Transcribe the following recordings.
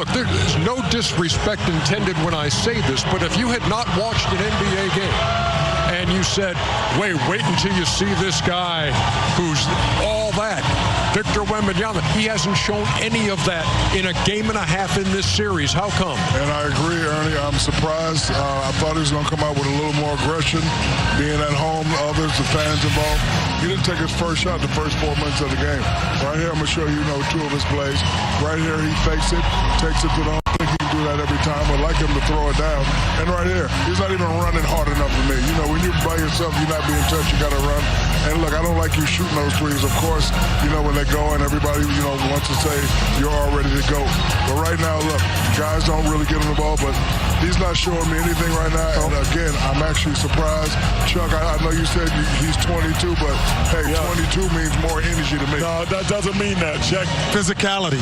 look, there's no disrespect intended when I say this, but if you had not watched an NBA game and you said, wait until you see this guy who's all that, Victor Wembanyama, he hasn't shown any of that in a game and a half in this series. How come? And I agree, Ernie. I'm surprised. I thought he was going to come out with a little more aggression, being at home, others, the fans involved. He didn't take his first shot the first 4 minutes of the game. Right here, I'm going to show you, two of his plays. Right here, he fakes it, takes it to the home. I think he can do that every time. I'd like him to throw it down. And right here, he's not even running hard enough for me. When you're by yourself, you're not being touched, you got to run. And look, I don't like you shooting those threes. Of course, when they go and everybody, wants to say you're all ready to go. But right now, look, guys don't really get him the ball, but he's not showing me anything right now. And again, I'm actually surprised. Chuck, I know you said he's 22, but hey, 22 means more energy to me. No, that doesn't mean that. Check physicality.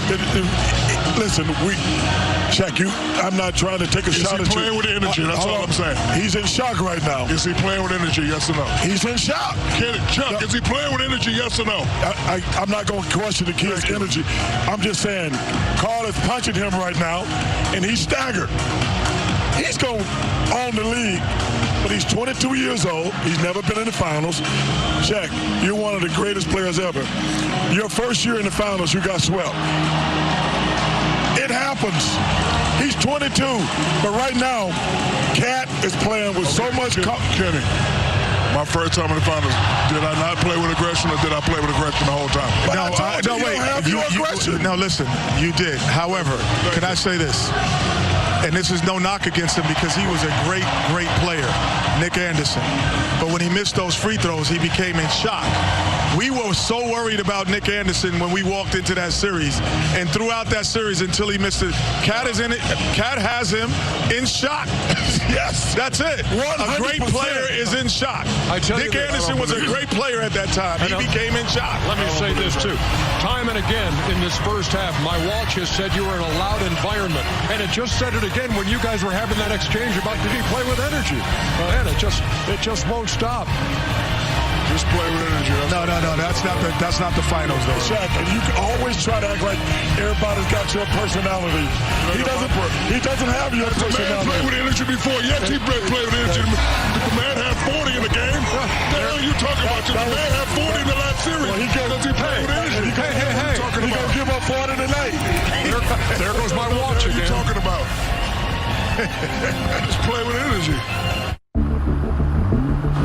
Listen, I'm not trying to take a shot at you. He's playing with energy, that's all I'm saying. He's in shock right now. Is he playing with energy, yes or no? He's in shock. Chuck, is he playing with energy, yes or no? I'm not going to question the kid's energy. I'm just saying, Carl is punching him right now, and he's staggered. He's going to own the league, but he's 22 years old. He's never been in the finals. Check, you're one of the greatest players ever. Your first year in the finals, you got swept. It happens. He's 22, but right now, Cat is playing with so much Kenny, my first time in the finals, did I not play with aggression or did I play with aggression the whole time? No, listen, you did. However, can I say this? And this is no knock against him because he was a great player, Nick Anderson. But when he missed those free throws, he became in shock. We were so worried about Nick Anderson when we walked into that series, and throughout that series until he missed it. Cat has him in shock. Yes, that's it. 100%. A great player is in shock. Nick Anderson was a great player at that time. He became in shock. Let me say this too. Time and again in this first half, my watch has said you were in a loud environment, and it just said it again when you guys were having that exchange about did he play with energy? Man, it just won't stop. Just play with energy. No, that's not the finals, though. Shaq, and you can always try to act like everybody's got your personality. He doesn't have your personality. The man played with energy before. Yes, he played with energy. The man had 40 in the game. What the hell are you talking about? The man had 40 in the last series. Well, does he play with energy? Hey. He's going to give up 40 tonight. There goes my watch again. What are you talking about? Just play with energy.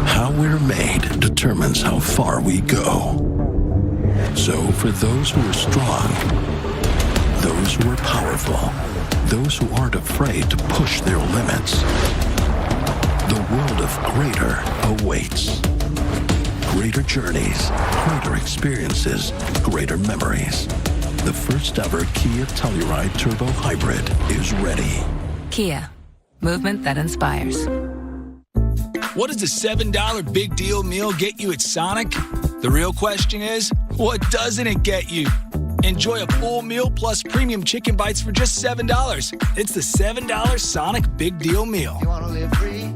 How we're made determines how far we go. So for those who are strong, those who are powerful, those who aren't afraid to push their limits, the world of greater awaits. Greater journeys, greater experiences, greater memories. The first ever Kia Telluride Turbo Hybrid is ready. Kia, movement that inspires. What does a $7 big deal meal get you at Sonic? The real question is, what doesn't it get you? Enjoy a full meal plus premium chicken bites for just $7. It's the $7 Sonic Big Deal Meal. You want to live free?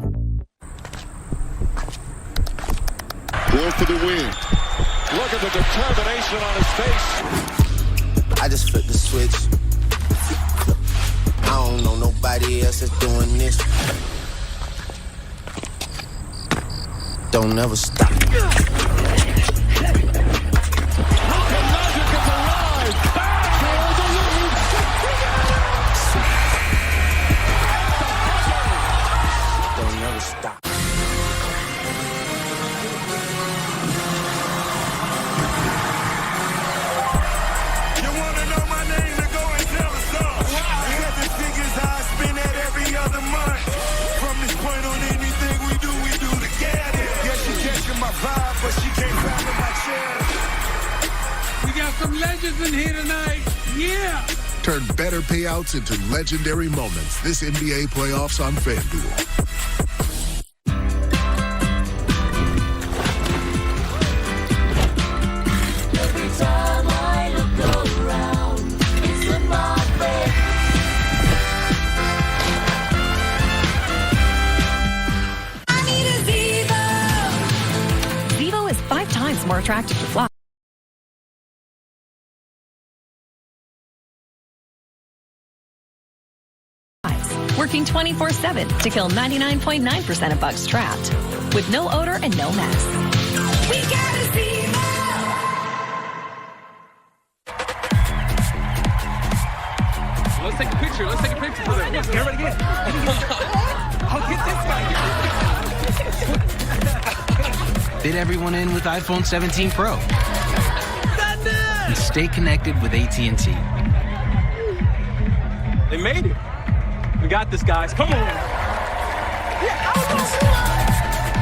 Going for the win. Look at the determination on his face. I just flipped the switch. I don't know nobody else that's doing this. Don't never stop. Don't never stop. You want to know my name to go and tell the song. Seven figures I spend that every other month. From this point on, anything we do together. Yeah, she catching my vibe, but she can't find my chair. We got some legends in here tonight. Yeah. Turn better payouts into legendary moments this NBA playoffs on FanDuel. More attractive to fly. working 24/7 to kill 99.9% of bugs trapped, with no odor and no mess. We gotta see more! Let's take a picture. Let's take a picture. Everybody get. I'll get this guy. Fit everyone in with iPhone 17 Pro. And stay connected with AT&T. They made it. We got this, guys. Come on.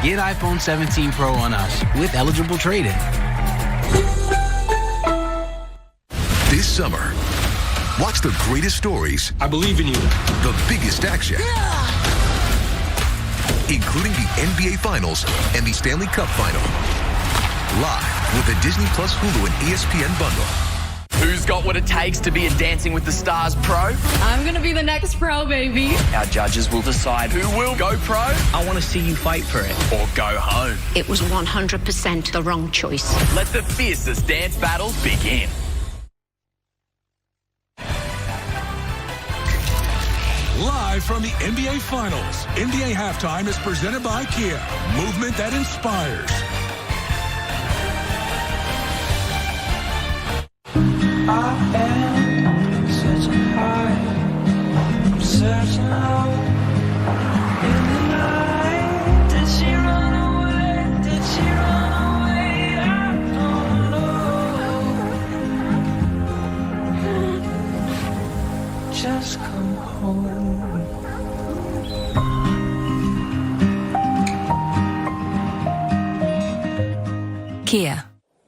Get iPhone 17 Pro on us with eligible trade-in. This summer, watch the greatest stories. I believe in you. The biggest action. Including the NBA Finals and the Stanley Cup Final. Live with the Disney Plus Hulu and ESPN bundle. Who's got what it takes to be a Dancing with the Stars pro? I'm going to be the next pro, baby. Our judges will decide who will go pro. I want to see you fight for it. Or go home. It was 100% the wrong choice. Let the fiercest dance battles begin. Live from the NBA Finals, NBA Halftime is presented by Kia. Movement that inspires. I am searching high, I'm searching low. In the night, did she run away? Did she run away? I don't know. Just come home. Kia.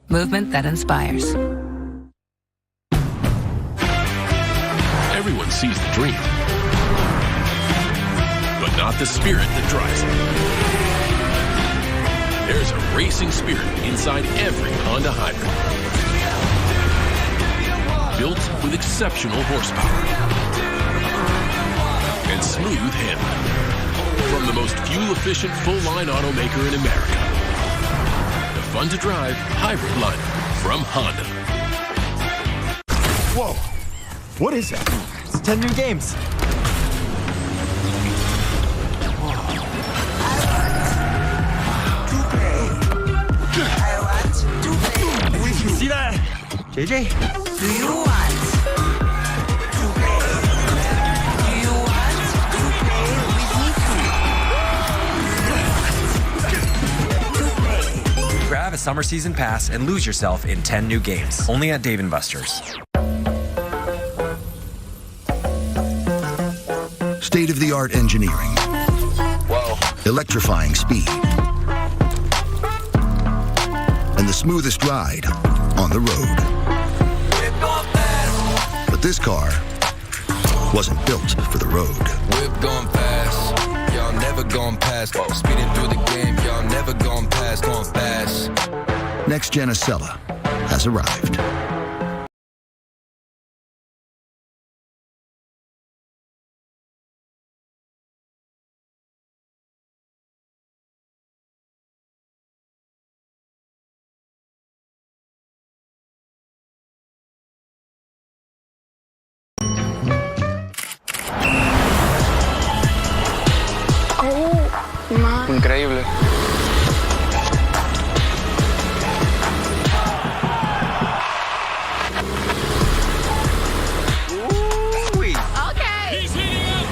Movement that inspires. Everyone sees the dream, but not the spirit that drives it. There's a racing spirit inside every Honda Hybrid, built with exceptional horsepower and smooth handling. From the most fuel-efficient full-line automaker in America, the fun-to-drive hybrid lineup from Honda. Whoa. What is that? It's 10 new games. See that? JJ? Do you want to play? Do you want to play with me too? Grab a summer season pass and lose yourself in 10 new games. Only at Dave & Buster's. State-of-the-art engineering. Whoa. Electrifying speed. And the smoothest ride on the road. But this car wasn't built for the road. Whip going fast, y'all never going past. Speeding through the game, y'all never going past, going fast. Next Gen Acela has arrived. Increíble. Okay. He's heating up.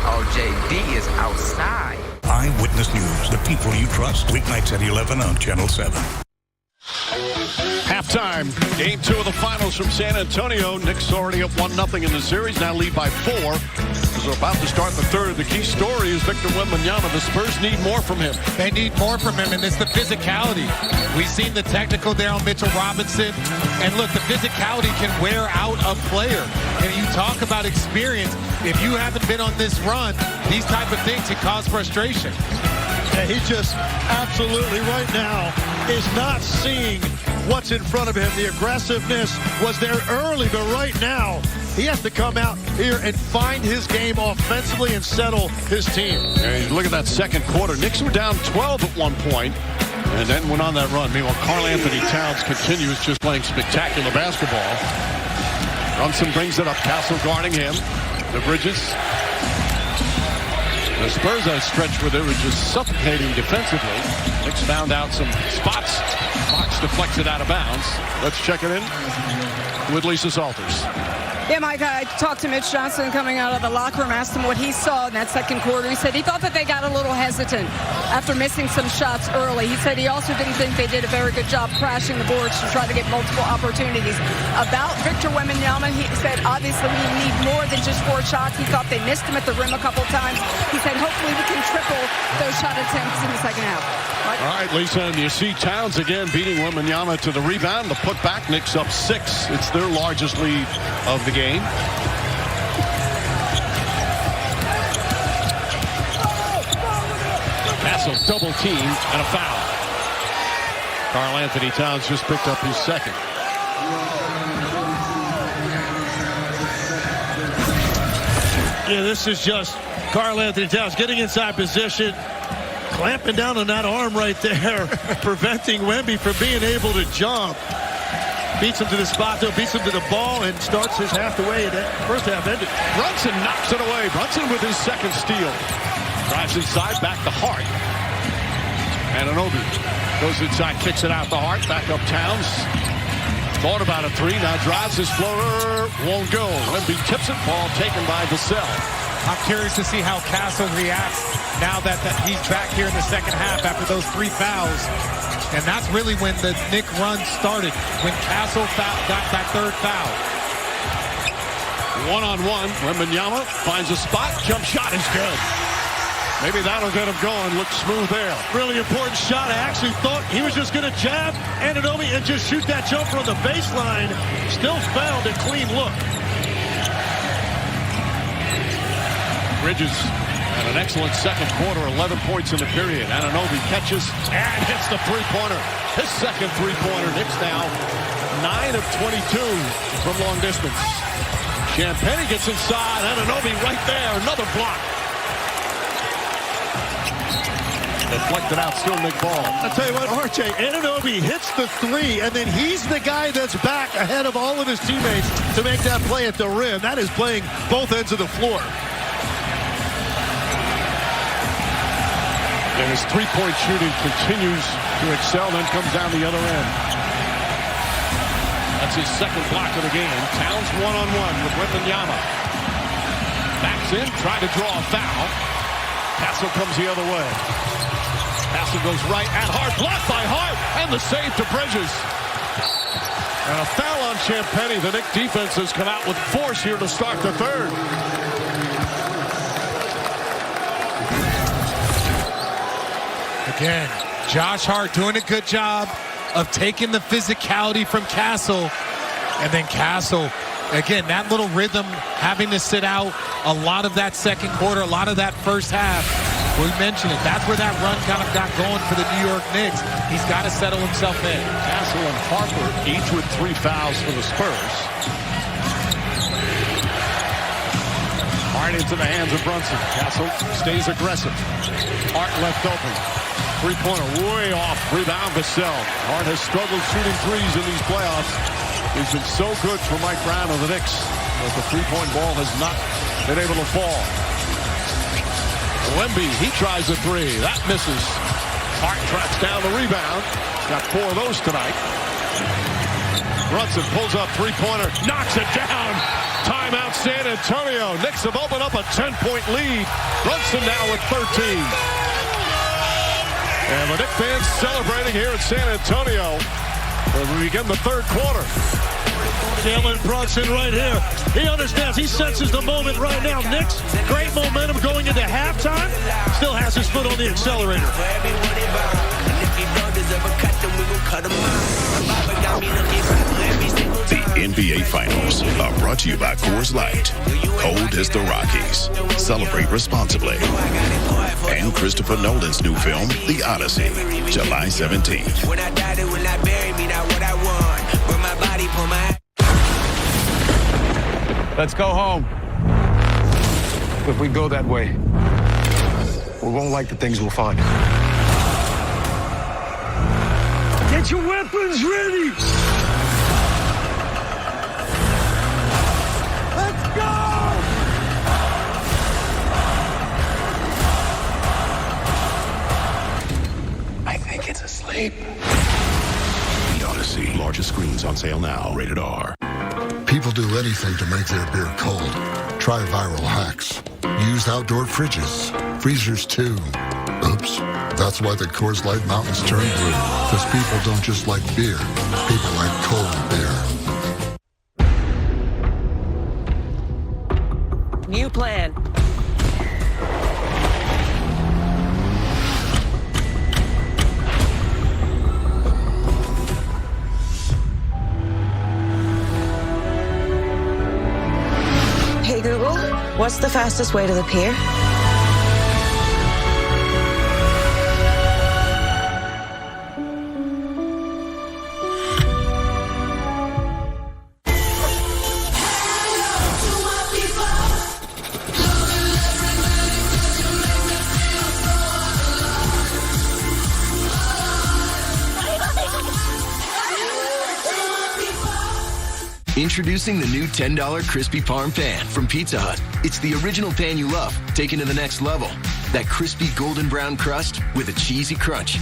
Oh, JD is outside. Eyewitness News, the people you trust. Weeknights at 11 on Channel 7. Halftime, game 2 of the finals from San Antonio. Knicks already up 1-0 in the series, now lead by 4. As we're about to start the third, the key story is Victor Wembanyama. The Spurs need more from him. They need more from him, and it's the physicality. We've seen the technical there on Mitchell Robinson. And look, the physicality can wear out a player. And you talk about experience. If you haven't been on this run, these type of things can cause frustration. Yeah, he just absolutely right now is not seeing what's in front of him. The aggressiveness was there early, but right now He has to come out here and find his game offensively and settle his team. And look at that second quarter. Knicks were down 12 at one point and then went on that run. Meanwhile, Karl Anthony Towns continues just playing spectacular basketball. Brunson brings it up. Castle guarding him. The Bridges. The Spurs had a stretch where they were just suffocating defensively. Knicks found out some spots. Fox deflects it out of bounds. Let's check it in with Lisa Salters. Yeah, Mike, I talked to Mitch Johnson coming out of the locker room, asked him what he saw in that second quarter. He said he thought that they got a little hesitant after missing some shots early. He said he also didn't think they did a very good job crashing the boards to try to get multiple opportunities. About Victor Wembanyama, he said, obviously we need more than just 4 shots. He thought they missed him at the rim a couple times. He said hopefully we can triple those shot attempts in the second half. Mike? All right, Lisa, and you see Towns again beating Wembanyama to the rebound. The putback, Knicks up 6. It's their largest lead of the game. Castle double team and a foul. Karl Anthony Towns just picked up his second. Yeah, this is just Karl Anthony Towns getting inside position, clamping down on that arm right there, preventing Wemby from being able to jump. Beats him to the spot, though, beats him to the ball, and starts his half the way. That first half ended. Brunson knocks it away. Brunson with his second steal. Drives inside, back to Hart. Anunoby goes inside, kicks it out to Hart. Back up Towns. Thought about a 3, now drives his floater. Won't go. Wemby tips it, ball taken by Vassell. I'm curious to see how Castle reacts now that he's back here in the second half after those 3 fouls. And that's really when the Knick run started, when Castle got that 3rd foul. One-on-one, Wembanyama finds a spot, jump shot is good. Maybe that'll get him going, looks smooth there. Really important shot. I actually thought he was just going to jab Anunoby and just shoot that jumper on the baseline. Still found a clean look. Bridges and an excellent second quarter, 11 points in the period. Anunoby catches and hits the three-pointer. His second three-pointer. Knicks now 9 of 22 from long distance. Champagnie gets inside. Anunoby right there. Another block. Deflected out, still Nick ball. I'll tell you what, RJ, Anunoby hits the 3, and then he's the guy that's back ahead of all of his teammates to make that play at the rim. That is playing both ends of the floor. And his three-point shooting continues to excel, then comes down the other end. That's his second block of the game. Towns one-on-one with Wembanyama. Backs in, trying to draw a foul. Castle comes the other way. Castle goes right at Hart, blocked by Hart, and the save to Bridges. And a foul on Champagnie. The Knick defense has come out with force here to start the third. Again, Josh Hart doing a good job of taking the physicality from Castle. And then Castle, again, that little rhythm, having to sit out a lot of that second quarter, a lot of that first half. We mentioned it. That's where that run kind of got going for the New York Knicks. He's got to settle himself in. Castle and Harper each with 3 fouls for the Spurs. Hart into the hands of Brunson. Castle stays aggressive. Hart left open. Three-pointer way off. Rebound Vassell. Hart has struggled shooting threes in these playoffs. He's been so good for Mike Brown of the Knicks, but the three-point ball has not been able to fall. Wemby, he tries a 3. That misses. Hart tracks down the rebound. Got 4 of those tonight. Brunson pulls up three-pointer, knocks it down. Timeout San Antonio. Knicks have opened up a 10-point lead. Brunson now with 13. And the Knicks fans celebrating here in San Antonio as we begin the third quarter. Jalen Brunson right here. He understands. He senses the moment right now. Knicks, great momentum going into halftime. Still has his foot on the accelerator. The NBA Finals are brought to you by Coors Light. Cold as the Rockies. Celebrate responsibly. And Christopher Nolan's new film, The Odyssey, July 17th. When I die, they will not bury me. Not what I want. But my body for my... Let's go home. If we go that way, we won't like the things we'll find. Get your weapons ready! Let's go! I think it's asleep. The Odyssey. Largest screens on sale now. Rated R. People do anything to make their beer cold. Try viral hacks. Use outdoor fridges. Freezers too. Oops. That's why the Coors Light Mountains turn blue. Because people don't just like beer. People like cold beer. New plan. Hey Google, what's the fastest way to the pier? Introducing the new $10 Crispy Parm Pan from Pizza Hut. It's the original pan you love, taken to the next level. That crispy golden brown crust with a cheesy crunch.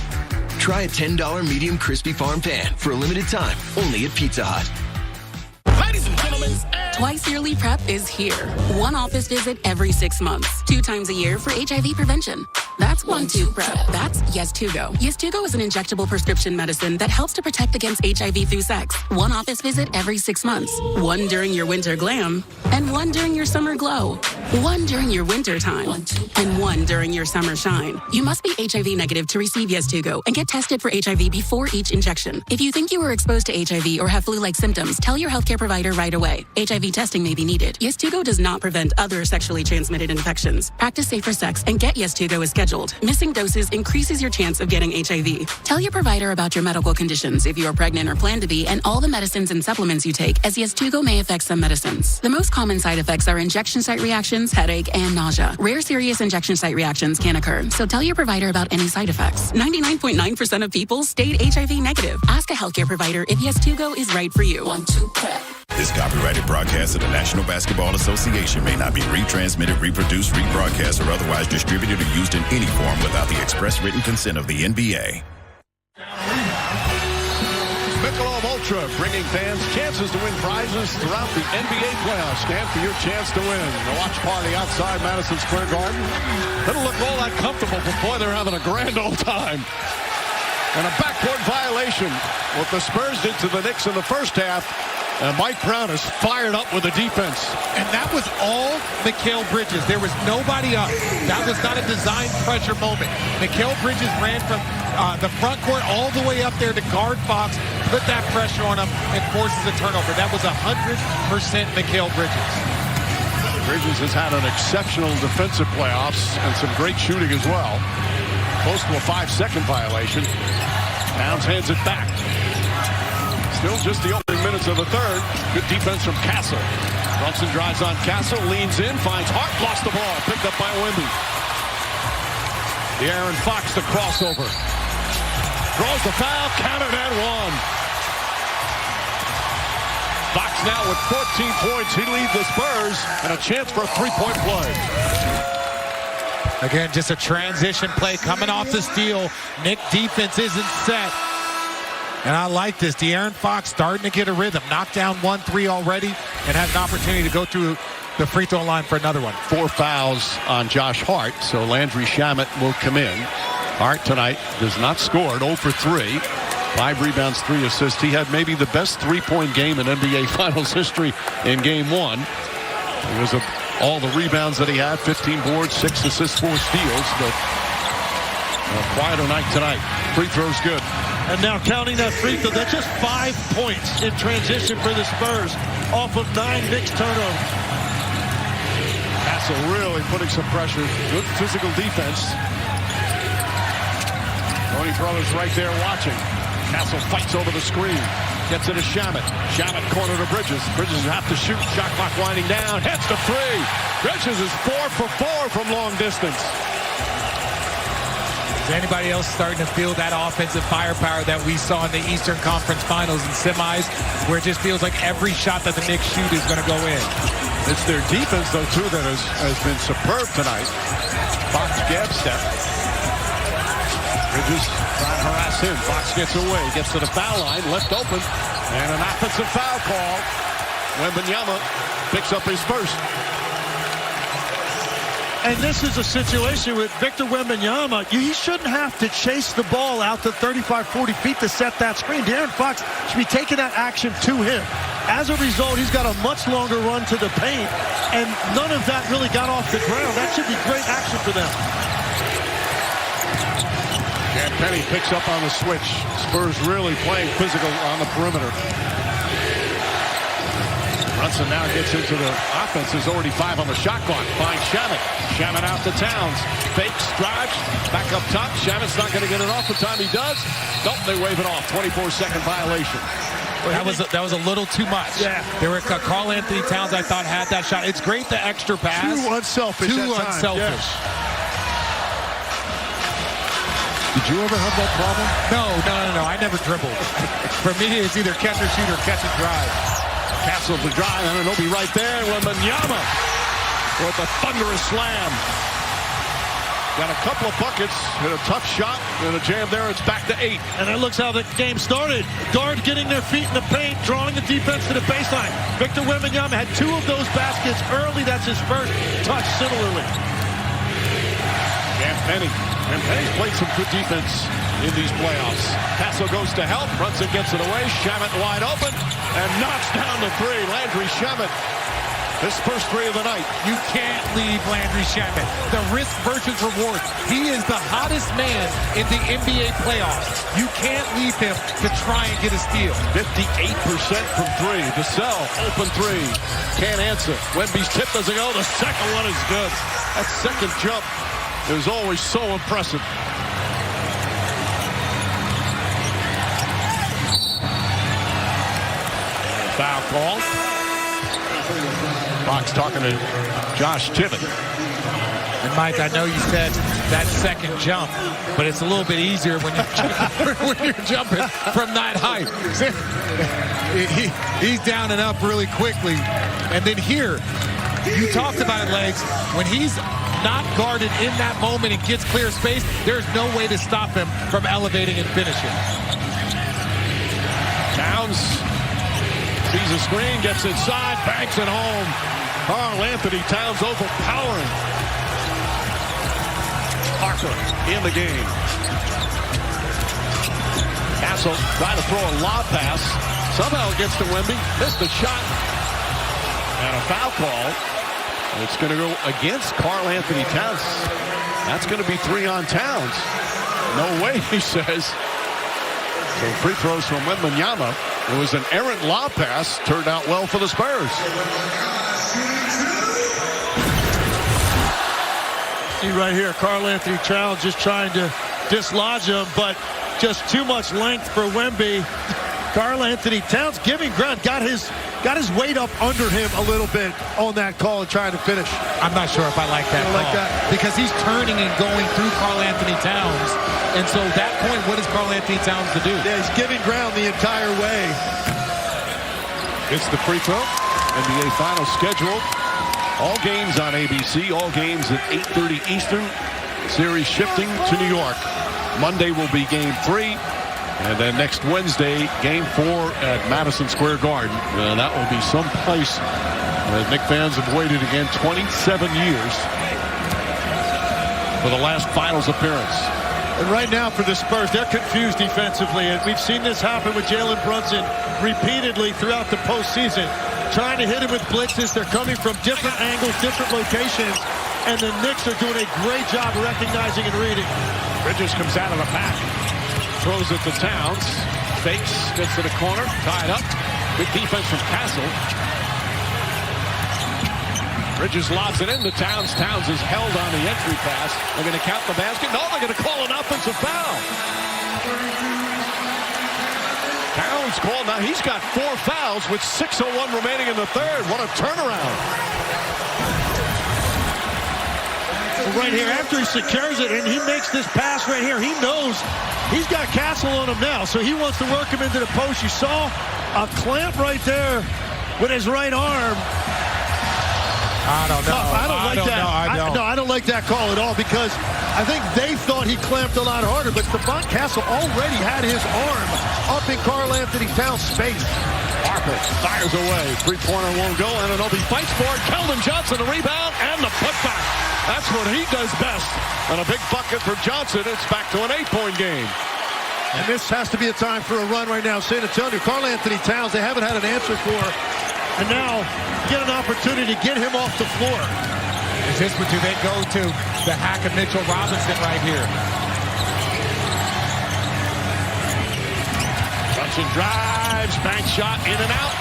Try a $10 medium crispy parm pan for a limited time, only at Pizza Hut. Ladies and gentlemen, Twice Yearly PrEP is here. One office visit every 6 months. 2 times a year for HIV prevention. That's 1-2 PrEP. That's Yes2Go. Yes2Go is an injectable prescription medicine that helps to protect against HIV through sex. 1 office visit every 6 months. 1 during your winter glam, and 1 during your summer glow. 1 during your winter time, and 1 during your summer shine. You must be HIV negative to receive Yes2Go and get tested for HIV before each injection. If you think you were exposed to HIV or have flu-like symptoms, tell your healthcare provider right away. HIV testing may be needed. Yes2Go does not prevent other sexually transmitted infections. Practice safer sex and get Yes2Go as scheduled. Missing doses increases your chance of getting HIV. Tell your provider about your medical conditions if you are pregnant or plan to be, and all the medicines and supplements you take, as Yes2Go may affect some medicines. The most common side effects are injection site reactions, headache, and nausea. Rare serious injection site reactions can occur, so tell your provider about any side effects. 99.9% of people stayed HIV negative. Ask a healthcare provider if Yes2Go is right for you. 1-2 PrEP. This copyrighted broadcast of the National Basketball Association may not be retransmitted, reproduced, rebroadcast, or otherwise distributed or used in any form without the express written consent of the NBA. Michelob Ultra, bringing fans chances to win prizes throughout the NBA playoffs. Stand for your chance to win. The watch party outside Madison Square Garden. Doesn't look all that comfortable, but boy, they're having a grand old time. And a backcourt violation, what the Spurs did to the Knicks in the first half. And Mike Brown is fired up with the defense. And that was all Mikal Bridges. There was nobody up. That was not a design pressure moment. Mikal Bridges ran from the front court all the way up there to guard Fox, put that pressure on him, and forces a turnover. That was 100% Mikal Bridges. Bridges has had an exceptional defensive playoffs and some great shooting as well. Close to a 5-second violation. Towns hands it back. Still just the opening minutes of the third. Good defense from Castle. Brunson drives on Castle, leans in, finds Hart, lost the ball. Picked up by Wemby. The Aaron Fox, the crossover. Draws the foul, counted and one. Fox now with 14 points. He leads the Spurs and a chance for a three-point play. Again, just a transition play coming off the steal. Knick defense isn't set. And I like this. De'Aaron Fox starting to get a rhythm. Knocked down 1-3 already and had an opportunity to go through the free throw line for another one. 4 fouls on Josh Hart, so Landry Shamet will come in. Hart tonight does not score, 0 for 3. 5 rebounds, 3 assists. He had maybe the best three-point game in NBA Finals history in Game 1. It was all the rebounds that he had, 15 boards, 6 assists, 4 steals. But a quieter night tonight. Free throw's good. And now counting that free throw, that's just 5 points in transition for the Spurs off of 9 Knicks turnovers. Castle really putting some pressure. Good physical defense. Tony Brothers right there watching. Castle fights over the screen. Gets it to Shamet. Shamet corner to Bridges. Bridges have to shoot. Shot clock winding down. Hits the three. Bridges is 4 for 4 from long distance. Is anybody else starting to feel that offensive firepower that we saw in the Eastern Conference Finals and semis, where it just feels like every shot that the Knicks shoot is going to go in? It's their defense, though, too, that has been superb tonight. Fox gap step. Bridges trying to harass him. Fox gets away, gets to the foul line, left open, and an offensive foul call. Wembanyama picks up his first. And this is a situation with Victor Wembanyama. He shouldn't have to chase the ball out to 35, 40 feet to set that screen. De'Aaron Fox should be taking that action to him. As a result, he's got a much longer run to the paint, and none of that really got off the ground. That should be great action for them. And Penny picks up on the switch. Spurs really playing physical on the perimeter. Brunson now gets into the offense. There's already 5 on the shot clock. Finds Shamet. Shamet out to Towns. Fakes, drives, back up top. Shamet's not going to get it off the time he does. Nope, they wave it off. 24-second violation. That was a little too much. Yeah. There were Karl Anthony Towns, I thought, had that shot. It's great, the extra pass. Too unselfish. Too unselfish. Yeah. Did you ever have that problem? No. I never dribbled. For me, it's either catch or shoot or catch and drive. Castle to drive, and it'll be right there. Wembanyama with a thunderous slam. Got a couple of buckets, hit a tough shot, and a jam there. It's back to 8. And that looks how the game started. Guards getting their feet in the paint, drawing the defense to the baseline. Victor Wembanyama had 2 of those baskets early. That's his first touch similarly. And Penny. And Penny's played some good defense in these playoffs. Castle goes to help. Brunson gets it away. Shamet wide open and knocks down the 3. Landry Shamet. His first 3 of the night. You can't leave Landry Shamet. The risk versus reward. He is the hottest man in the NBA playoffs. You can't leave him to try and get a steal. 58% from 3. Vassell, open 3. Can't answer. Wemby's tip doesn't go. The second one is good. That second jump is always so impressive. Foul call. Fox talking to Josh Tibbett. And Mike, I know you said that second jump, but it's a little bit easier when you're jumping from that height. He's down and up really quickly. And then here, you talked about it, Legs. When he's not guarded in that moment and gets clear space, there's no way to stop him from elevating and finishing. Towns sees a screen, gets inside, banks it home. Karl Anthony Towns overpowering. Parker in the game. Castle trying to throw a lob pass. Somehow it gets to Wemby. Missed the shot. And a foul call. It's going to go against Karl Anthony Towns. That's going to be 3 on Towns. No way, he says. So free throws from Wembanyama. It was an errant lob pass. Turned out well for the Spurs. See right here, Karl Anthony Towns just trying to dislodge him, but just too much length for Wemby. Karl Anthony Towns giving ground, got his weight up under him a little bit on that call and trying to finish. I'm not sure if I like that call. Like that? Because he's turning and going through Karl Anthony Towns. And so at that point, what is Karl Anthony Towns to do? Yeah, he's giving ground the entire way. It's the free throw. NBA Finals scheduled. All games on ABC. All games at 8:30 Eastern. Series shifting to New York. Monday will be Game 3. And then next Wednesday, Game 4 at Madison Square Garden. That will be someplace that Knicks fans have waited again 27 years for the last Finals appearance. And right now for the Spurs, they're confused defensively. And we've seen this happen with Jalen Brunson repeatedly throughout the postseason. Trying to hit him with blitzes. They're coming from different angles, different locations. And the Knicks are doing a great job recognizing and reading. Bridges comes out of the pack. Throws it to Towns. Fakes. Gets to the corner. Tied up. Good defense from Castle. Bridges lobs it into Towns. Towns is held on the entry pass. They're going to count the basket. No, they're going to call an offensive foul. Towns call. Now he's got 4 fouls with 6:01 remaining in the third. What a turnaround. Right here, after he secures it, and he makes this pass right here, he knows he's got Castle on him now, so he wants to work him into the post. You saw a clamp right there with his right arm. I don't know. I don't like that. I don't like that call at all, because I think they thought he clamped a lot harder, but Stephon Castle already had his arm up in Karl Anthony Towns' space. Harper fires away. 3-pointer won't go. Anunoby fights for it. Keldon Johnson, the rebound, and the putback. That's what he does best. And a big bucket for Johnson. It's back to an 8-point game. And this has to be a time for a run right now. San Antonio, Karl Anthony Towns, they haven't had an answer for. And now get an opportunity to get him off the floor. Is this what do they go to? The hack of Mitchell Robinson right here. Brunson drives, bank shot, in and out.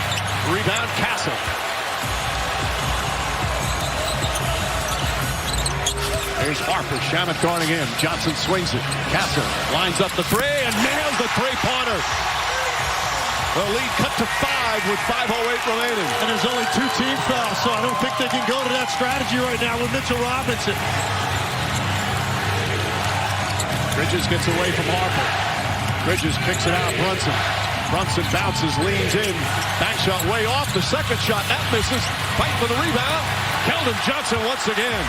Rebound, Castle. Here's Harper, Shamet guarding him. Johnson swings it. Castle lines up the three and nails the three-pointer. The lead cut to 5 with 5:08 remaining. And there's only 2 team fouls, so I don't think they can go to that strategy right now with Mitchell Robinson. Bridges gets away from Harper. Bridges kicks it out. Brunson bounces, leans in. Back shot way off. The second shot, that misses. Fight for the rebound. Keldon Johnson once again.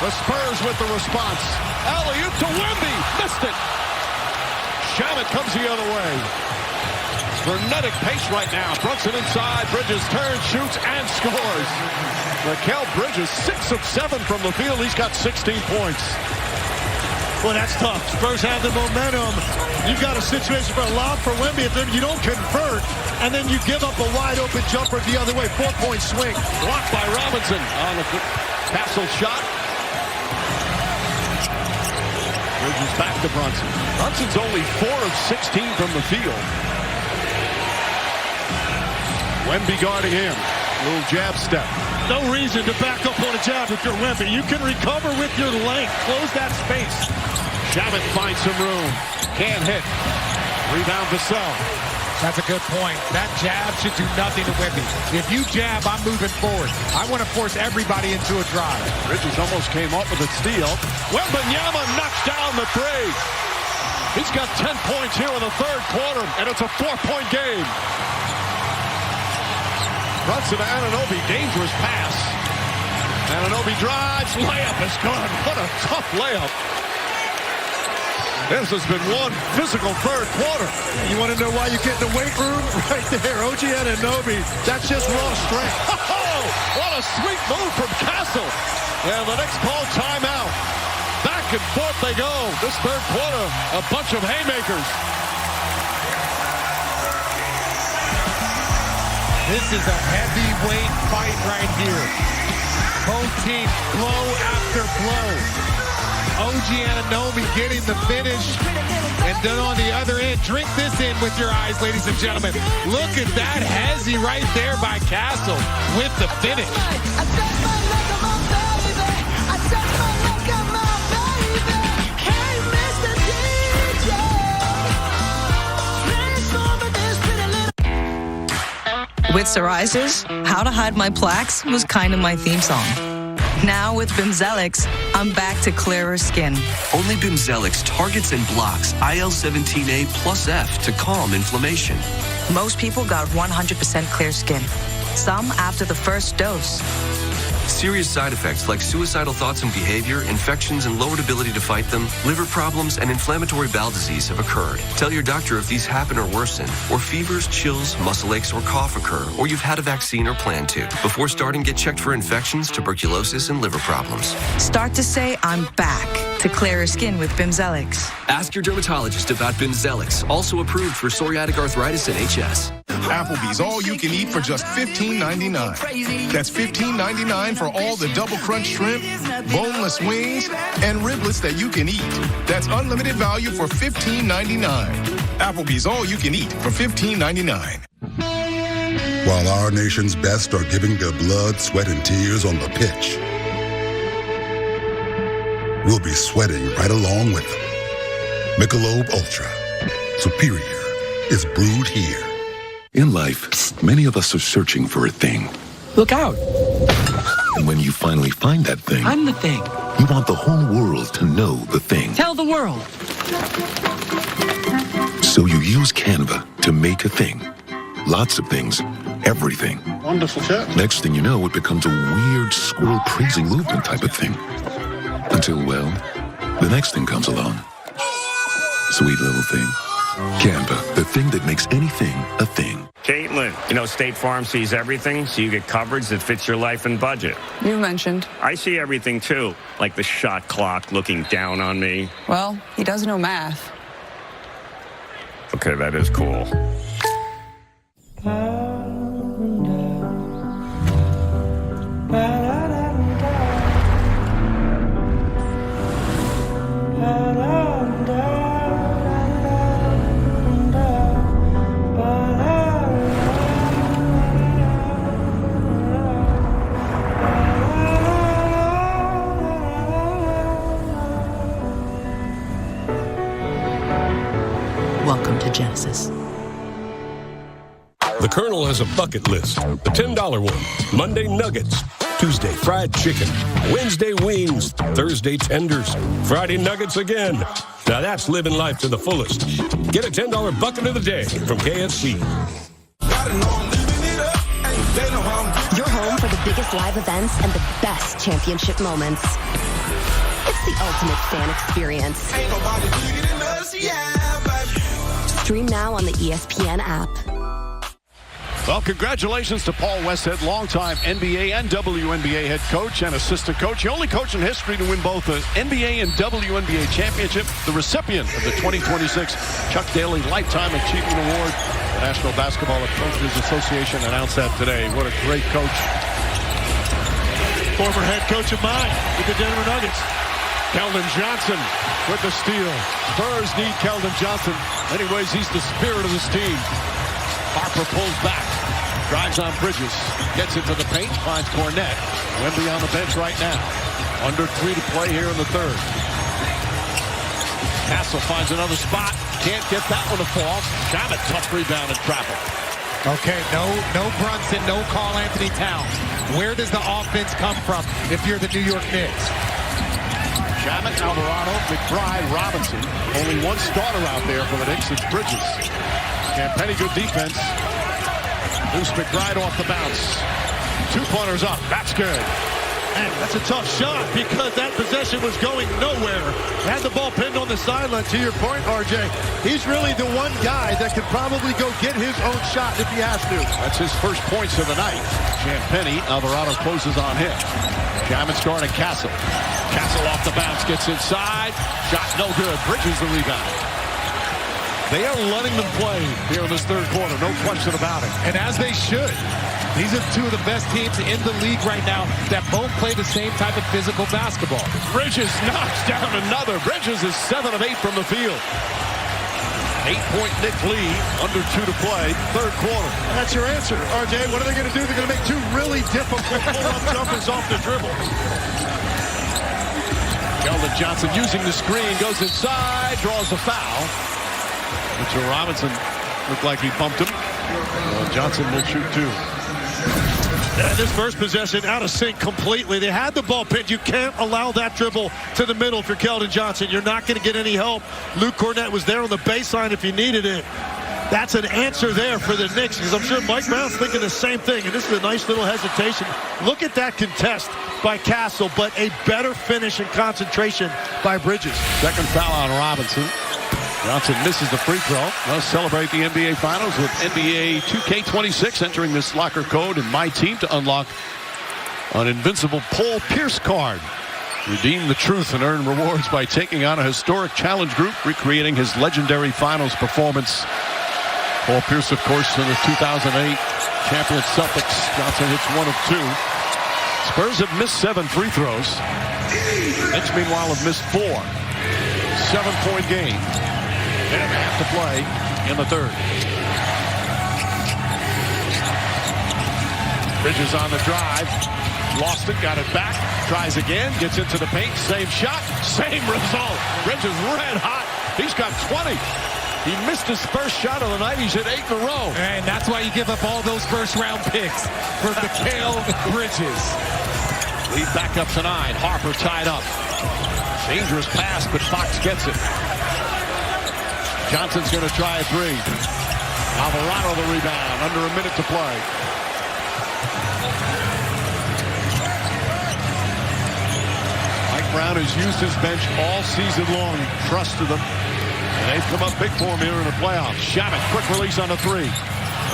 The Spurs with the response. Alley-oop to Wemby. Missed it. Shamet comes the other way. Frenetic pace right now. Brunson inside. Bridges turns, shoots, and scores. Mikal Bridges, 6 of 7 from the field. He's got 16 points. Well, that's tough. Spurs have the momentum. You've got a situation for a lob for Wemby. If you don't convert, and then you give up a wide-open jumper the other way. 4-point swing. Blocked by Robinson on the Castle shot. Bridges back to Brunson. Brunson's only 4 of 16 from the field. Wemby guarding him. Little jab step. No reason to back up on a jab if you're Wemby. You can recover with your length. Close that space. Shamet finds some room. Can't hit. Rebound Vassell. That's a good point. That jab should do nothing to Wemby. If you jab, I'm moving forward. I want to force everybody into a drive. Bridges almost came up with a steal. Wembanyama knocks down the three. He's got 10 points here in the third quarter, and it's a 4-point game. Brunson to Anunoby, dangerous pass. Anunoby drives, layup is good. What a tough layup. This has been one physical third quarter. You want to know why you get in the weight room? Right there, OG Anunoby. That's just raw strength. Oh, what a sweet move from Castle. And the Knicks call timeout. Back and forth they go. This third quarter, a bunch of haymakers. This is a heavyweight fight right here. Both teams blow after blow. OG Anunoby getting the finish. And then on the other end, drink this in with your eyes, ladies and gentlemen. Look at that hezzy right there by Castle with the finish. With psoriasis, How to Hide My Plaques was kind of my theme song. Now with Bimzelx, I'm back to clearer skin. Only Bimzelx targets and blocks IL-17A plus F to calm inflammation. Most people got 100% clear skin. Some after the first dose. Serious side effects like suicidal thoughts and behavior, infections and lowered ability to fight them, liver problems, and inflammatory bowel disease have occurred. Tell your doctor if these happen or worsen, or fevers, chills, muscle aches, or cough occur, or you've had a vaccine or plan to. Before starting, get checked for infections, tuberculosis, and liver problems. Start to say, I'm back to clearer skin with Bimzelx. Ask your dermatologist about Bimzelx, also approved for psoriatic arthritis and HS. Applebee's all-you-can-eat for just $15.99. That's $15.99 for all the double crunch shrimp, boneless wings, and riblets that you can eat. That's unlimited value for $15.99. Applebee's all-you-can-eat for $15.99. While our nation's best are giving their blood, sweat, and tears on the pitch, we'll be sweating right along with them. Michelob Ultra. Superior is brewed here. In life, many of us are searching for a thing. Look out. And when you finally find that thing, I'm the thing. you want the whole world to know the thing. Tell the world. So you use Canva to make a thing. Lots of things. Everything. Wonderful shirt. Next thing you know, it becomes a weird squirrel praising movement type of thing. Until, well, the next thing comes along. Sweet little thing. Canva, the thing that makes anything a thing. Caitlin, you know State Farm sees everything, so you get coverage that fits your life and budget. You mentioned. I see everything too, like the shot clock looking down on me. Well, he does know math. Okay, that is cool. Welcome to Genesis. The Colonel has a bucket list. The $10 one. Monday nuggets. Tuesday fried chicken. Wednesday wings. Thursday tenders. Friday nuggets again. Now that's living life to the fullest. Get a $10 bucket of the day from KFC. You're home for the biggest live events and the best championship moments. It's the ultimate fan experience. Ain't nobody bigger than us, yeah, baby. Stream now on the ESPN app. Well, congratulations to Paul Westhead, longtime NBA and WNBA head coach and assistant coach. The only coach in history to win both the NBA and WNBA championship. The recipient of the 2026 Chuck Daly Lifetime Achievement Award. The National Basketball Coaches Association announced that today. What a great coach. Former head coach of mine with the Denver Nuggets. Keldon Johnson with the steal. Spurs need Keldon Johnson. Anyways, he's the spirit of this team. Harper pulls back. Drives on Bridges. Gets into the paint. Finds Cornette. Wemby on the bench right now. Under 3 to play here in the third. Castle finds another spot. Can't get that one to fall. Shamet, tough rebound and trapper. Okay, no Brunson, no Karl Anthony Towns. Where does the offense come from if you're the New York Knicks? Shamet, Alvarado, McBride, Robinson. Only one starter out there for the Knicks. It's Bridges. Campany, good defense. Loose McBride off the bounce. 2 pointers up. That's good. And that's a tough shot because that possession was going nowhere. Had the ball pinned on the sideline. To your point, RJ, he's really the one guy that could probably go get his own shot if he has to. That's his first points of the night. Campany, Alvarado closes on him. Shaman's guarding Castle. Castle off the bounce, gets inside. Shot no good. Bridges the rebound. They are letting them play here in this third quarter. No question about it. And as they should. These are two of the best teams in the league right now that both play the same type of physical basketball. Bridges knocks down another. Bridges is 7 of 8 from the field. 8-point Knicks lead, under 2 to play, third quarter. That's your answer, RJ. What are they going to do? They're going to make 2 really difficult pull-up jumpers off the dribble. Keldon Johnson using the screen, goes inside, draws the foul. Mitchell Robinson looked like he bumped him. Johnson will shoot 2. And this first possession out of sync completely. They had the ball pinned. You can't allow that dribble to the middle for Keldon Johnson. You're not going to get any help. Luke Cornette was there on the baseline if you needed it. That's an answer there for the Knicks because I'm sure Mike Brown's thinking the same thing. And this is a nice little hesitation. Look at that contest by Castle, but a better finish and concentration by Bridges. Second foul on Robinson. Johnson misses the free throw. They'll celebrate the NBA Finals with NBA 2K26 entering this locker code and my team to unlock an invincible Paul Pierce card. Redeem the truth and earn rewards by taking on a historic challenge group, recreating his legendary Finals performance. Paul Pierce, of course, in the 2008 champion Celtics. Johnson hits 1 of 2. Spurs have missed 7 free throws. Knicks, meanwhile, have missed 4. 7-point game. And a half to play in the third. Bridges on the drive. Lost it, got it back. Tries again, gets into the paint. Same shot, same result. Bridges red hot. He's got 20. He missed his first shot of the night. He's hit 8 in a row. And that's why you give up all those first-round picks for Mikal Bridges. Lead back up to 9. Harper tied up. Dangerous pass, but Fox gets it. Johnson's going to try a 3. Alvarado the rebound. Under a minute to play. Mike Brown has used his bench all season long. He trusted them. And they've come up big for him here in the playoffs. Shamit, quick release on the 3.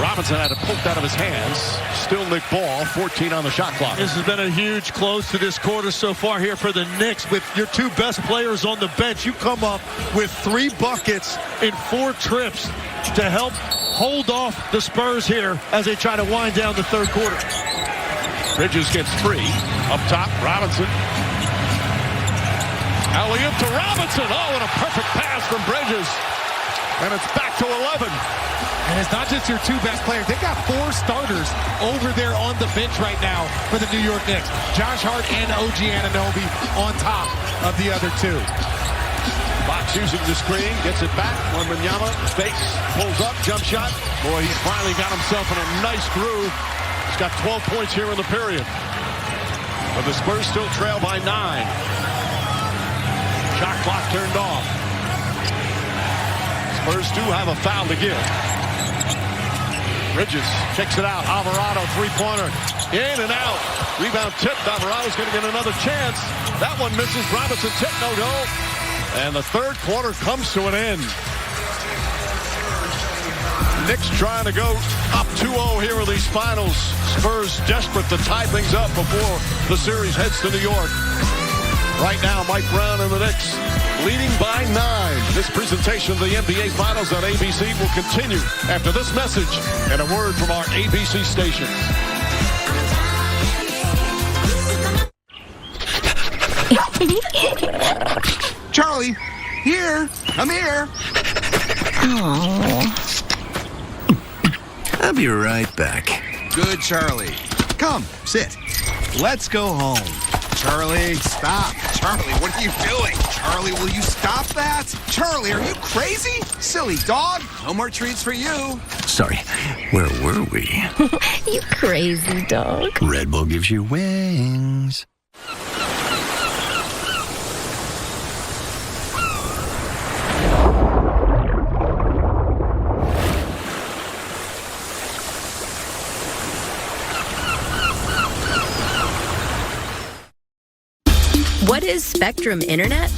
Robinson had it poked out of his hands. Still Nick Ball, 14 on the shot clock. This has been a huge close to this quarter so far here for the Knicks. With your 2 best players on the bench, you come up with 3 buckets in 4 trips to help hold off the Spurs here as they try to wind down the third quarter. Bridges gets 3. Up top, Robinson. Alley-oop to Robinson. Oh, and a perfect pass from Bridges. And it's back to 11. And it's not just your 2 best players. They've got 4 starters over there on the bench right now for the New York Knicks. Josh Hart and OG Anunoby on top of the other 2. Fox using the screen, gets it back. Wembanyama fakes, pulls up, jump shot. Boy, he's finally got himself in a nice groove. He's got 12 points here in the period. But the Spurs still trail by 9. Shot clock turned off. Spurs do have a foul to give. Bridges kicks it out. Alvarado, 3-pointer. In and out. Rebound tipped. Alvarado's going to get another chance. That one misses. Robinson tip, no go. And the third quarter comes to an end. Knicks trying to go up 2-0 here in these finals. Spurs desperate to tie things up before the series heads to New York. Right now, Mike Brown and the Knicks leading by 9. This presentation of the NBA Finals on ABC will continue after this message and a word from our ABC station. Charlie, here. I'm here. Oh. I'll be right back. Good, Charlie. Come, sit. Let's go home. Charlie, stop. Charlie, what are you doing? Charlie, will you stop that? Charlie, are you crazy? Silly dog. No more treats for you. Sorry, where were we? You crazy dog. Red Bull gives you wings. What is Spectrum Internet?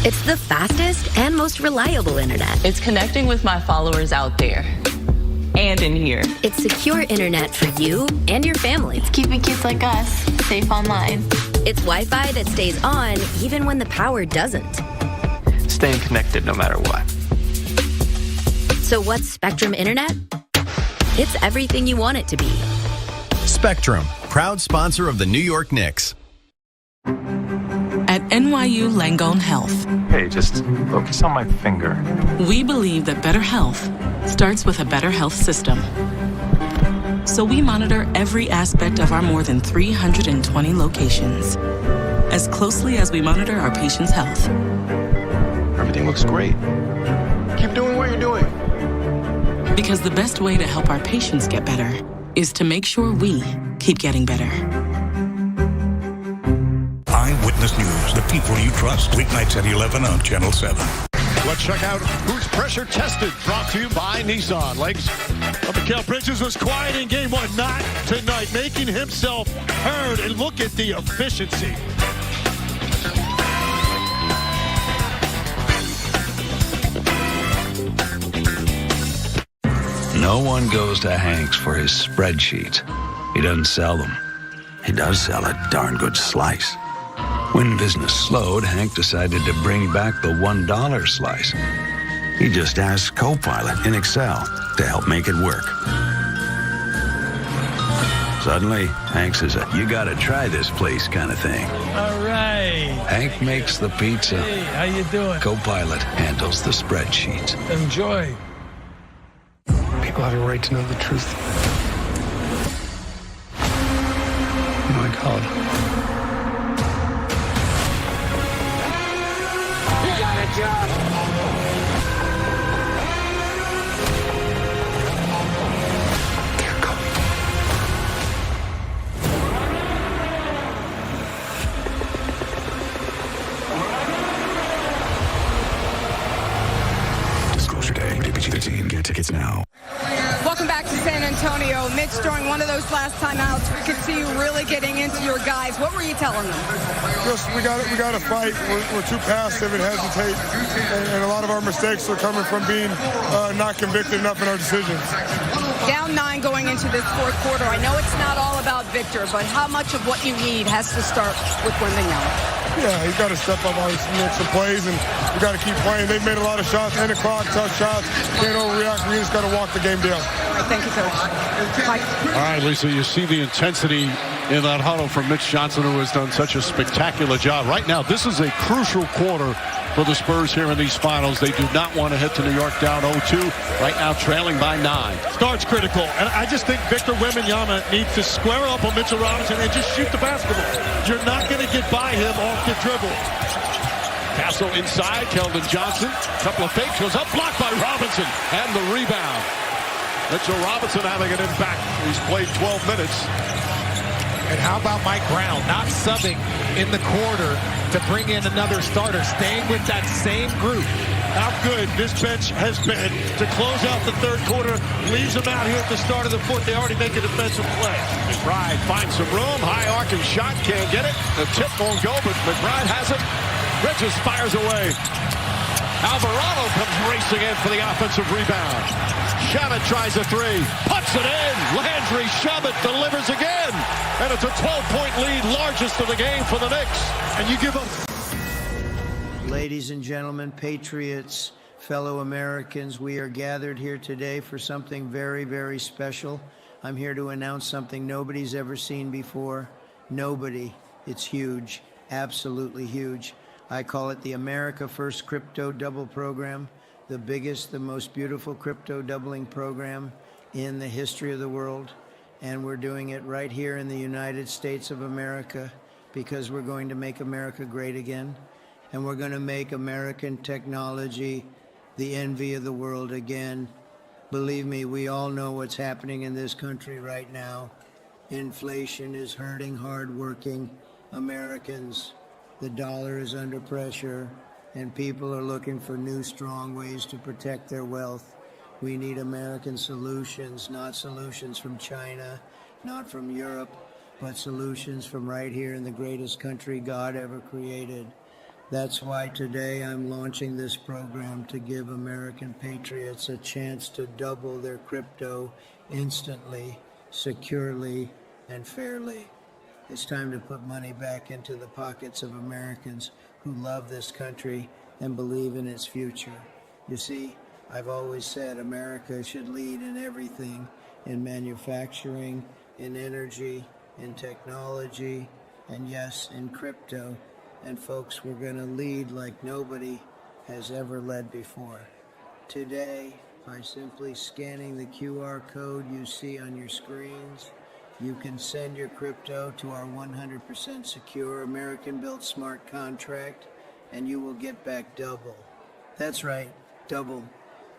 It's the fastest and most reliable internet. It's connecting with my followers out there and in here. It's secure internet for you and your family. It's keeping kids like us safe online. It's Wi-Fi that stays on even when the power doesn't. Staying connected no matter what. So what's Spectrum Internet? It's everything you want it to be. Spectrum, proud sponsor of the New York Knicks. At NYU Langone Health, Hey, just focus on my finger. we believe that better health starts with a better health system. So we monitor every aspect of our more than 320 locations, as closely as we monitor our patients' health. Everything looks great. Keep doing what you're doing. Because the best way to help our patients get better is to make sure we keep getting better. Eyewitness News, the people you trust. Weeknights at 11 on Channel 7. Let's check out who's pressure tested. Brought to you by Nissan. Legs. Mikal Bridges was quiet in game 1. Not tonight. Making himself heard. And look at the efficiency. No one goes to Hank's for his spreadsheets. He doesn't sell them. He does sell a darn good slice. When business slowed, Hank decided to bring back the $1 slice. He just asked Copilot in Excel to help make it work. Suddenly, Hank says, you gotta try this place kind of thing. All right. Hank makes the pizza. Hey, how you doing? Copilot handles the spreadsheets. Enjoy. People have a right to know the truth. My God. You got a job! tickets now. Welcome back to San Antonio. Mitch, during one of those last timeouts, we could see you really getting into your guys. What were you telling them? Just, we got to fight. We're too passive and hesitate. And a lot of our mistakes are coming from being not convicted enough in our decisions. Down 9 going into this fourth quarter. I know it's not all about Victor, but how much of what you need has to start with Wembanyama? Yeah, he's got to step up, obviously, make some plays, and we got to keep playing. They've made a lot of shots, end the clock, tough shots. Can't overreact. We just got to walk the game down. All right, thank you, Coach. Mike. All right, Lisa, you see the intensity in that huddle from Mitch Johnson, who has done such a spectacular job. Right now, this is a crucial quarter for the Spurs here in these finals. They do not want to head to New York down 0-2. Right now, trailing by 9. Start's critical, and I just think Victor Wembanyama needs to square up on Mitchell Robinson and just shoot the basketball. You're not going to get by him off the dribble. Castle inside, Keldon Johnson. Couple of fakes, goes up, blocked by Robinson, and the rebound. Mitchell Robinson having an impact. He's played 12 minutes. And how about Mike Brown not subbing in the quarter to bring in another starter, staying with that same group? How good this bench has been to close out the third quarter. Leaves them out here at the start of the fourth. They already make a defensive play. McBride finds some room. High arcing shot. Can't get it. The tip won't go, but McBride has it. Bridges fires away. Alvarado comes racing in for the offensive rebound. Shabbat tries a 3. Puts it in. Landry Shabbat delivers again. And it's a 12-point lead, largest of the game for the Knicks. And you give up. Ladies and gentlemen, patriots, fellow Americans, we are gathered here today for something very, very special. I'm here to announce something nobody's ever seen before. Nobody. It's huge. Absolutely huge. I call it the America First Crypto Double Program, the biggest, the most beautiful crypto doubling program in the history of the world. And we're doing it right here in the United States of America because we're going to make America great again. And we're going to make American technology the envy of the world again. Believe me, we all know what's happening in this country right now. Inflation is hurting hardworking Americans. The dollar is under pressure, and people are looking for new, strong ways to protect their wealth. We need American solutions, not solutions from China, not from Europe, but solutions from right here in the greatest country God ever created. That's why today I'm launching this program to give American patriots a chance to double their crypto instantly, securely, and fairly. It's time to put money back into the pockets of Americans who love this country and believe in its future. You see, I've always said America should lead in everything, in manufacturing, in energy, in technology, and yes, in crypto. And folks, we're going to lead like nobody has ever led before. Today, by simply scanning the QR code you see on your screens, you can send your crypto to our 100% secure American-built smart contract, and you will get back double. That's right, double.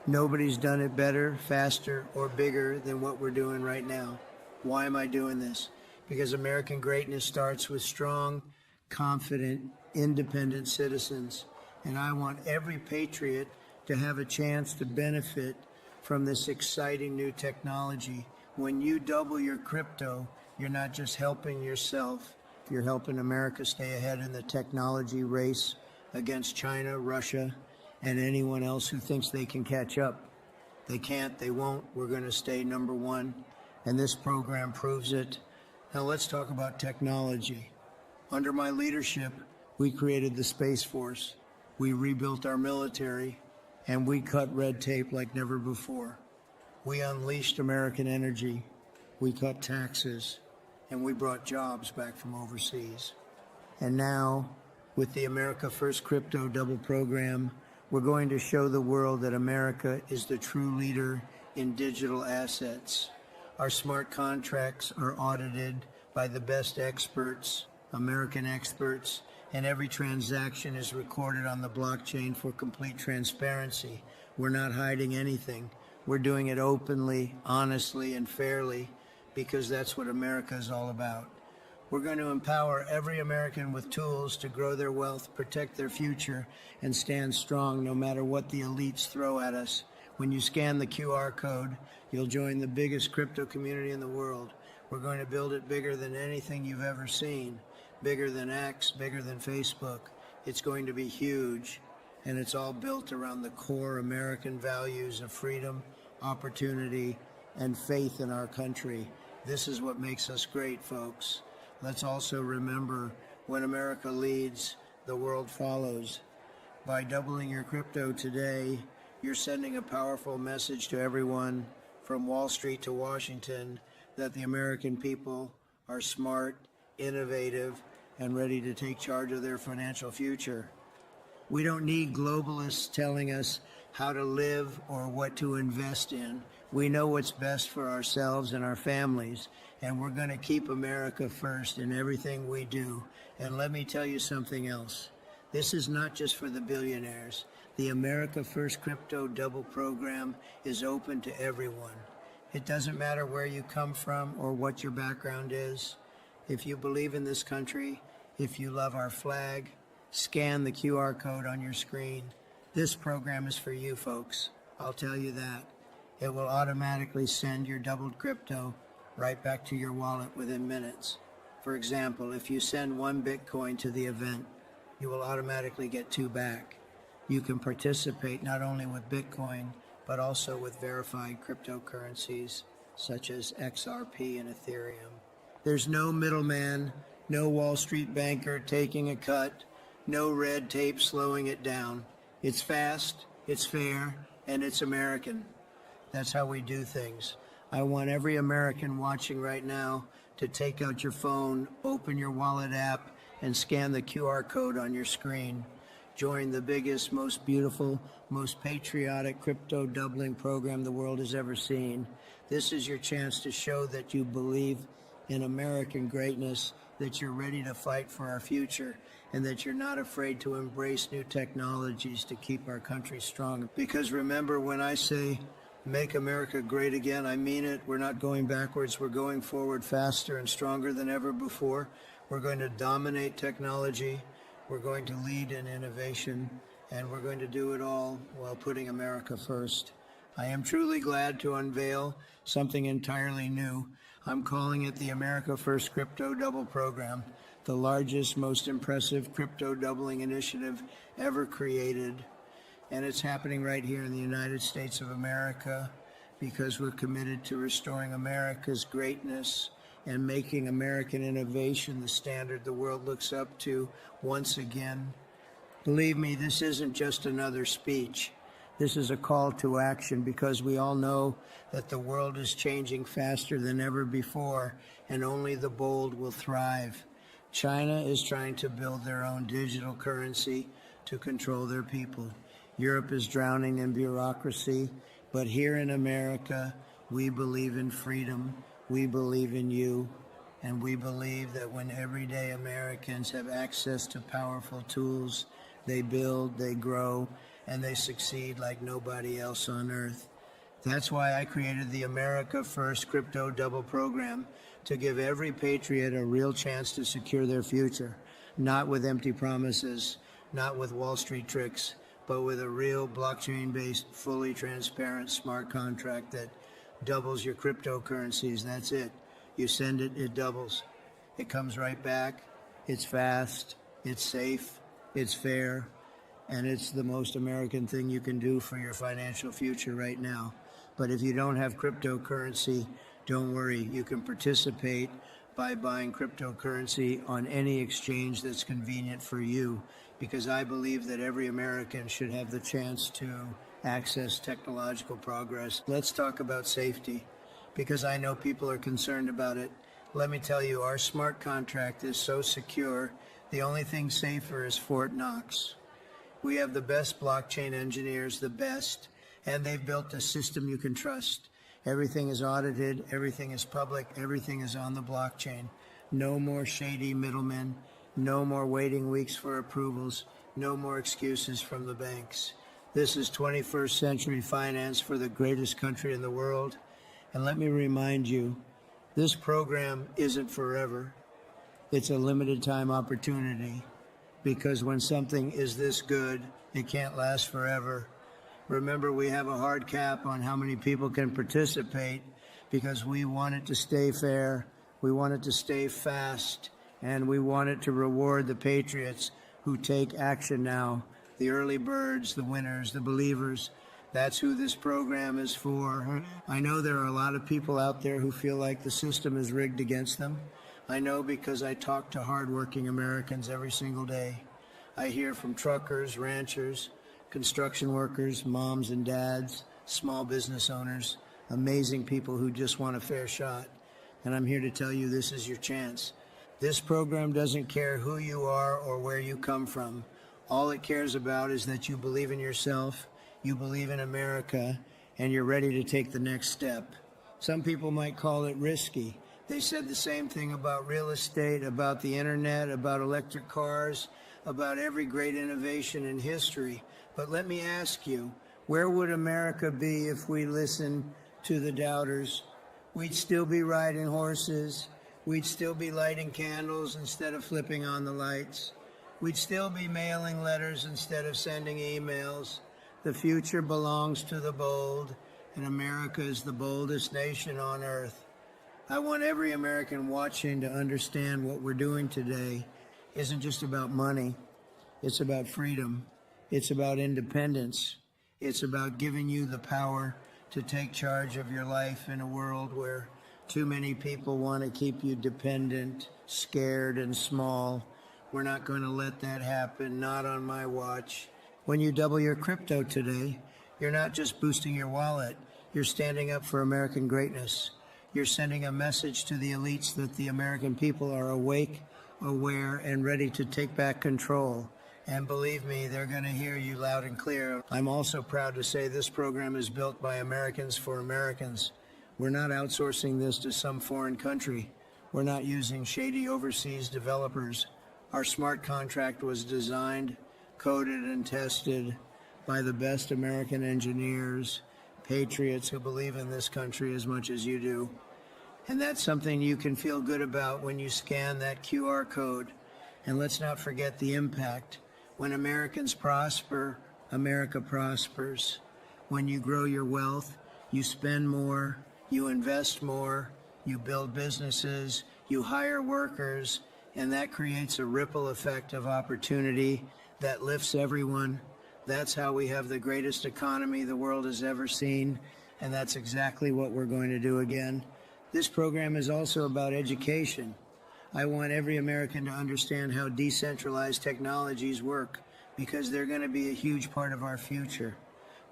Nobody's done it better, faster, or bigger than what we're doing right now. Why am I doing this? Because American greatness starts with strong, confident, independent citizens. And I want every patriot to have a chance to benefit from this exciting new technology. When you double your crypto, you're not just helping yourself, you're helping America stay ahead in the technology race against China, Russia, and anyone else who thinks they can catch up. They can't, they won't. We're going to stay number one, and this program proves it. Now let's talk about technology. Under my leadership, we created the Space Force. We rebuilt our military, and we cut red tape like never before. We unleashed American energy, we cut taxes, and we brought jobs back from overseas. And now, with the America First Crypto Double Program, we're going to show the world that America is the true leader in digital assets. Our smart contracts are audited by the best experts, American experts, and every transaction is recorded on the blockchain for complete transparency. We're not hiding anything. We're doing it openly, honestly, and fairly because that's what America is all about. We're going to empower every American with tools to grow their wealth, protect their future, and stand strong no matter what the elites throw at us. When you scan the QR code, you'll join the biggest crypto community in the world. We're going to build it bigger than anything you've ever seen, bigger than X, bigger than Facebook. It's going to be huge, and it's all built around the core American values of freedom, opportunity, and faith in our country. This is what makes us great, folks. Let's also remember, when America leads, the world follows. By doubling your crypto today, you're sending a powerful message to everyone from Wall Street to Washington that the American people are smart, innovative, and ready to take charge of their financial future. We don't need globalists telling us how to live or what to invest in. We know what's best for ourselves and our families, and we're going to keep America first in everything we do. And let me tell you something else. This is not just for the billionaires. The America First Crypto Double program is open to everyone. It doesn't matter where you come from or what your background is. If you believe in this country, if you love our flag, scan the QR code on your screen. This program is for you, folks. I'll tell you that. It will automatically send your doubled crypto right back to your wallet within minutes. For example, if you send 1 Bitcoin to the event, you will automatically get 2 back. You can participate not only with Bitcoin, but also with verified cryptocurrencies such as XRP and Ethereum. There's no middleman, no Wall Street banker taking a cut, no red tape slowing it down. It's fast, it's fair, and it's American. That's how we do things. I want every American watching right now to take out your phone, open your wallet app, and scan the QR code on your screen. Join the biggest, most beautiful, most patriotic crypto doubling program the world has ever seen. This is your chance to show that you believe in American greatness, that you're ready to fight for our future, and that you're not afraid to embrace new technologies to keep our country strong. Because remember, when I say make America great again, I mean it. We're not going backwards. We're going forward faster and stronger than ever before. We're going to dominate technology. We're going to lead in innovation, and we're going to do it all while putting America first. I am truly glad to unveil something entirely new. I'm calling it the America First Crypto Double Program, the largest, most impressive crypto doubling initiative ever created. And it's happening right here in the United States of America because we're committed to restoring America's greatness and making American innovation the standard the world looks up to once again. Believe me, this isn't just another speech. This is a call to action because we all know that the world is changing faster than ever before, and only the bold will thrive. China is trying to build their own digital currency to control their people. Europe is drowning in bureaucracy, but here in America, we believe in freedom. We believe in you, and we believe that when everyday Americans have access to powerful tools, they build, they grow, and they succeed like nobody else on earth. That's why I created the America First Crypto Double Program, to give every patriot a real chance to secure their future, not with empty promises, not with Wall Street tricks, but with a real blockchain-based, fully transparent smart contract that doubles your cryptocurrencies. That's it. You send it, it doubles. It comes right back. It's fast, it's safe, it's fair, and it's the most American thing you can do for your financial future right now. But if you don't have cryptocurrency, don't worry. You can participate by buying cryptocurrency on any exchange that's convenient for you, because I believe that every American should have the chance to access technological progress. Let's talk about safety, because I know people are concerned about it. Let me tell you, our smart contract is so secure, the only thing safer is Fort Knox. We have the best blockchain engineers, the best, and they've built a system you can trust. Everything is audited, everything is public, everything is on the blockchain. No more shady middlemen, no more waiting weeks for approvals, no more excuses from the banks. This is 21st century finance for the greatest country in the world. And let me remind you, this program isn't forever. It's a limited time opportunity, because when something is this good, it can't last forever. Remember, we have a hard cap on how many people can participate because we want it to stay fair, we want it to stay fast, and we want it to reward the patriots who take action now, the early birds, the winners, the believers. That's who this program is for. I know there are a lot of people out there who feel like the system is rigged against them. I know because I talk to hardworking Americans every single day. I hear from truckers, ranchers, construction workers, moms and dads, small business owners, amazing people who just want a fair shot. And I'm here to tell you this is your chance. This program doesn't care who you are or where you come from. All it cares about is that you believe in yourself, you believe in America, and you're ready to take the next step. Some people might call it risky. They said the same thing about real estate, about the internet, about electric cars, about every great innovation in history. But let me ask you, where would America be if we listened to the doubters? We'd still be riding horses. We'd still be lighting candles instead of flipping on the lights. We'd still be mailing letters instead of sending emails. The future belongs to the bold, and America is the boldest nation on earth. I want every American watching to understand what we're doing today isn't just about money. It's about freedom. It's about independence. It's about giving you the power to take charge of your life in a world where too many people want to keep you dependent, scared, and small. We're not going to let that happen, not on my watch. When you double your crypto today, you're not just boosting your wallet. You're standing up for American greatness. You're sending a message to the elites that the American people are awake, aware, and ready to take back control. And believe me, they're going to hear you loud and clear. I'm also proud to say this program is built by Americans for Americans. We're not outsourcing this to some foreign country. We're not using shady overseas developers. Our smart contract was designed, coded, and tested by the best American engineers, patriots who believe in this country as much as you do. And that's something you can feel good about when you scan that QR code. And let's not forget the impact. When Americans prosper, America prospers. When you grow your wealth, you spend more, you invest more, you build businesses, you hire workers, and that creates a ripple effect of opportunity that lifts everyone. That's how we have the greatest economy the world has ever seen, and that's exactly what we're going to do again. This program is also about education. I want every American to understand how decentralized technologies work because they're going to be a huge part of our future.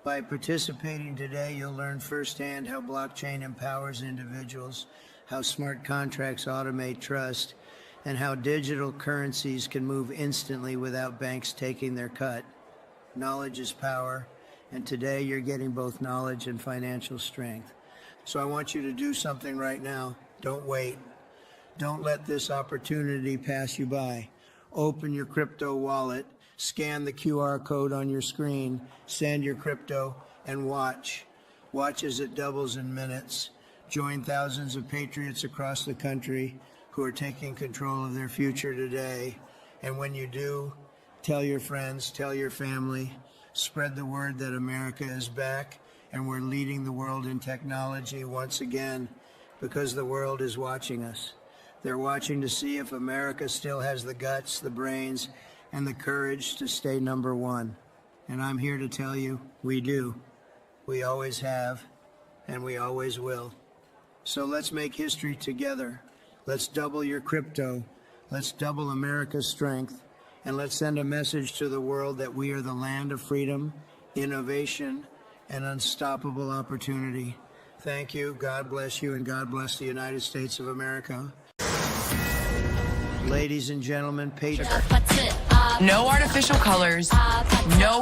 By participating today, you'll learn firsthand how blockchain empowers individuals, how smart contracts automate trust, and how digital currencies can move instantly without banks taking their cut. Knowledge is power, and today you're getting both knowledge and financial strength. So I want you to do something right now. Don't wait. Don't let this opportunity pass you by. Open your crypto wallet, scan the QR code on your screen, send your crypto, and watch. Watch as it doubles in minutes. Join thousands of patriots across the country who are taking control of their future today. And when you do, tell your friends, tell your family, spread the word that America is back and we're leading the world in technology once again because the world is watching us. They're watching to see if America still has the guts, the brains, and the courage to stay number one. And I'm here to tell you, we do. We always have, and we always will. So let's make history together. Let's double your crypto. Let's double America's strength. And let's send a message to the world that we are the land of freedom, innovation, and unstoppable opportunity. Thank you, God bless you, and God bless the United States of America. Ladies and gentlemen, patriots. No artificial colors, no